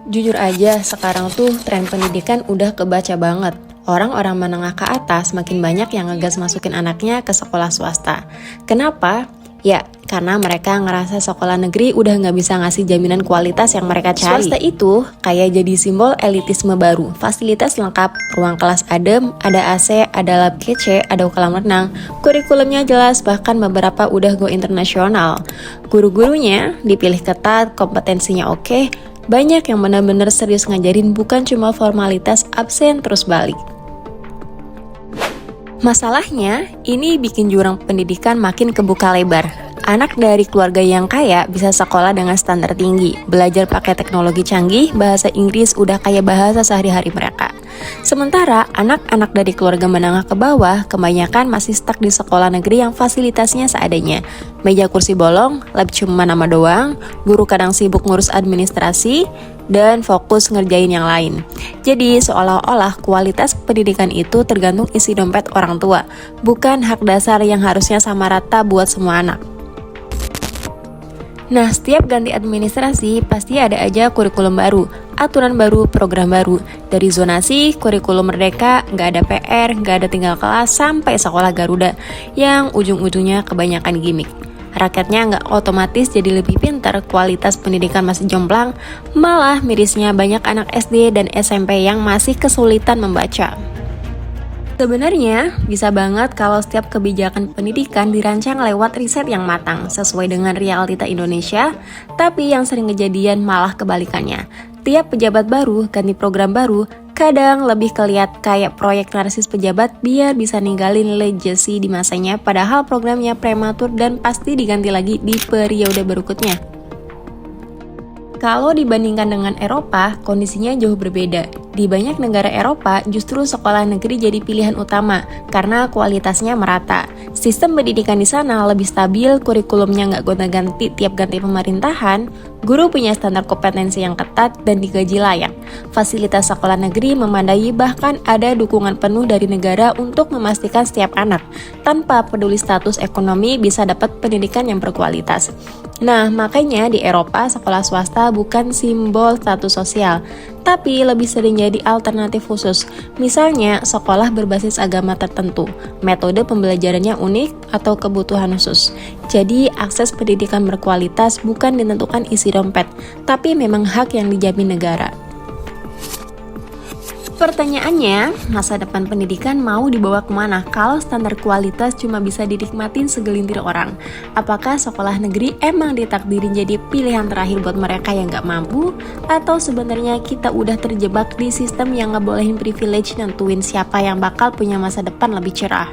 Jujur aja, sekarang tuh tren pendidikan udah kebaca banget. Orang-orang menengah ke atas makin banyak yang ngegas masukin anaknya ke sekolah swasta. Kenapa? Ya, karena mereka ngerasa sekolah negeri udah nggak bisa ngasih jaminan kualitas yang mereka cari. Swasta itu kayak jadi simbol elitisme baru. Fasilitas lengkap, ruang kelas adem, ada AC, ada lab kece, ada kolam renang. Kurikulumnya jelas, bahkan beberapa udah go internasional. Guru-gurunya dipilih ketat, kompetensinya oke. Banyak yang benar-benar serius ngajarin, bukan cuma formalitas absen terus balik. Masalahnya, ini bikin jurang pendidikan makin kebuka lebar. Anak dari keluarga yang kaya bisa sekolah dengan standar tinggi, belajar pakai teknologi canggih, bahasa Inggris udah kayak bahasa sehari-hari mereka. Sementara anak-anak dari keluarga menengah ke bawah kebanyakan masih stuck di sekolah negeri yang fasilitasnya seadanya. Meja kursi bolong, lab cuma nama doang, guru kadang sibuk ngurus administrasi, dan fokus ngerjain yang lain. Jadi seolah-olah kualitas pendidikan itu tergantung isi dompet orang tua, bukan hak dasar yang harusnya sama rata buat semua anak. Nah, setiap ganti administrasi pasti ada aja kurikulum baru, aturan baru, program baru. Dari zonasi, kurikulum merdeka, nggak ada PR, nggak ada tinggal kelas, sampai sekolah Garuda, yang ujung-ujungnya kebanyakan gimmick. Rakyatnya nggak otomatis jadi lebih pintar, kualitas pendidikan masih jomplang, malah mirisnya banyak anak SD dan SMP yang masih kesulitan membaca. Sebenarnya, bisa banget kalau setiap kebijakan pendidikan dirancang lewat riset yang matang, sesuai dengan realita Indonesia, tapi yang sering kejadian malah kebalikannya. Tiap pejabat baru, ganti program baru, kadang lebih keliat kayak proyek narsis pejabat biar bisa ninggalin legacy di masanya, padahal programnya prematur dan pasti diganti lagi di periode berikutnya. Kalau dibandingkan dengan Eropa, kondisinya jauh berbeda. Di banyak negara Eropa, justru sekolah negeri jadi pilihan utama karena kualitasnya merata. Sistem pendidikan di sana lebih stabil, kurikulumnya nggak gonta-ganti tiap ganti pemerintahan, guru punya standar kompetensi yang ketat dan digaji layak. Fasilitas sekolah negeri memadai, bahkan ada dukungan penuh dari negara untuk memastikan setiap anak, tanpa peduli status ekonomi, bisa dapat pendidikan yang berkualitas. Nah, makanya di Eropa sekolah swasta bukan simbol status sosial, tapi lebih sering jadi alternatif khusus. Misalnya, sekolah berbasis agama tertentu, metode pembelajarannya unik, atau kebutuhan khusus. Jadi, akses pendidikan berkualitas bukan ditentukan isi dompet, tapi memang hak yang dijamin negara. Pertanyaannya, masa depan pendidikan mau dibawa kemana kalau standar kualitas cuma bisa dinikmatin segelintir orang? Apakah sekolah negeri emang ditakdirin jadi pilihan terakhir buat mereka yang gak mampu? Atau sebenarnya kita udah terjebak di sistem yang ngebolehin privilege nentuin siapa yang bakal punya masa depan lebih cerah?